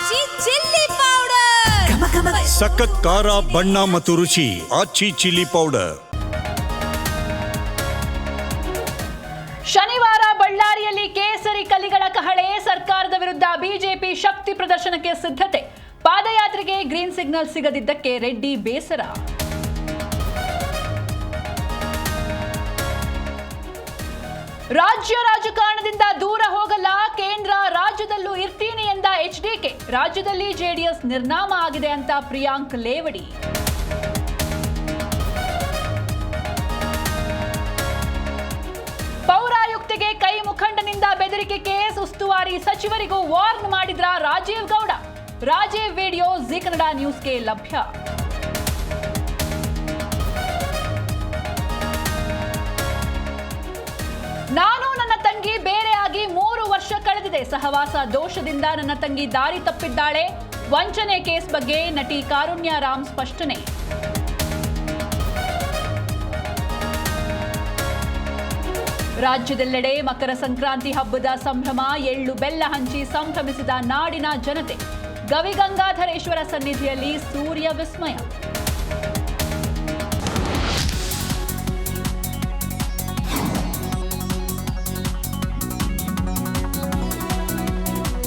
ಆಚಿ chilli powder ಸಖತ್ ಖಾರ ಬಣ್ಣ ಮತ್ತು ರುಚಿ ಆಚಿ ಚಿಲ್ಲಿ ಪೌಡರ್. ಶನಿವಾರ ಬಳ್ಳಾರಿಯಲ್ಲಿ ಕೇಸರಿ ಕಲಿಗಳ ಕಹಳೆ. ಸರ್ಕಾರದ ವಿರುದ್ಧ ಬಿಜೆಪಿ ಶಕ್ತಿ ಪ್ರದರ್ಶನಕ್ಕೆ ಸಿದ್ಧತೆ. ಪಾದಯಾತ್ರೆಗೆ ಗ್ರೀನ್ ಸಿಗ್ನಲ್ ಸಿಗದಿದ್ದಕ್ಕೆ ರೆಡ್ಡಿ ಬೇಸರ. ರಾಜ್ಯ ರಾಜಕಾರಣದಿಂದ ದೂರ ಹೋಗಲ್ಲ, ಕೇಂದ್ರ ರಾಜ್ಯದಲ್ಲೂ ಇರ್ತೀನಿ ಎಂದ ಎಚ್ಡಿಕೆ. ರಾಜ್ಯದಲ್ಲಿ ಜೆಡಿಎಸ್ ನಿರ್ನಾಮ ಆಗಿದೆ ಅಂತ ಪ್ರಿಯಾಂಕ್ ಲೇವಡಿ. ಪೌರಾಯುಕ್ತಿಗೆ ಕೈ ಮುಖಂಡನಿಂದ ಬೆದರಿಕೆ ಕೇಸ್. ಉಸ್ತುವಾರಿ ಸಚಿವರಿಗೂ ವಾರ್ನ್ ಮಾಡಿದ್ರ ರಾಜೀವ್ ಗೌಡ. ರಾಜೀವ್ ವಿಡಿಯೋ ಜಿ ಕನ್ನಡ ನ್ಯೂಸ್ಗೆ ಲಭ್ಯ. ನಾನು ನನ್ನ ತಂಗಿ ಬೇರೆಯಾಗಿ 3 ವರ್ಷ ಕಳೆದಿದೆ. ಸಹವಾಸ ದೋಷದಿಂದ ನನ್ನ ತಂಗಿ ದಾರಿ ತಪ್ಪಿದ್ದಾಳೆ. ವಂಚನೆ ಕೇಸ್ ಬಗ್ಗೆ ನಟಿ ಕಾರುಣ್ಯ ರಾಮ್ ಸ್ಪಷ್ಟನೆ. ರಾಜ್ಯದೆಲ್ಲೆಡೆ ಮಕರ ಸಂಕ್ರಾಂತಿ ಹಬ್ಬದ ಸಂಭ್ರಮ. ಎಳ್ಳು ಬೆಲ್ಲ ಹಂಚಿ ಸಂಭ್ರಮಿಸಿದ ನಾಡಿನ ಜನತೆ. ಗವಿಗಂಗಾಧರೇಶ್ವರ ಸನ್ನಿಧಿಯಲ್ಲಿ ಸೂರ್ಯ ವಿಸ್ಮಯ.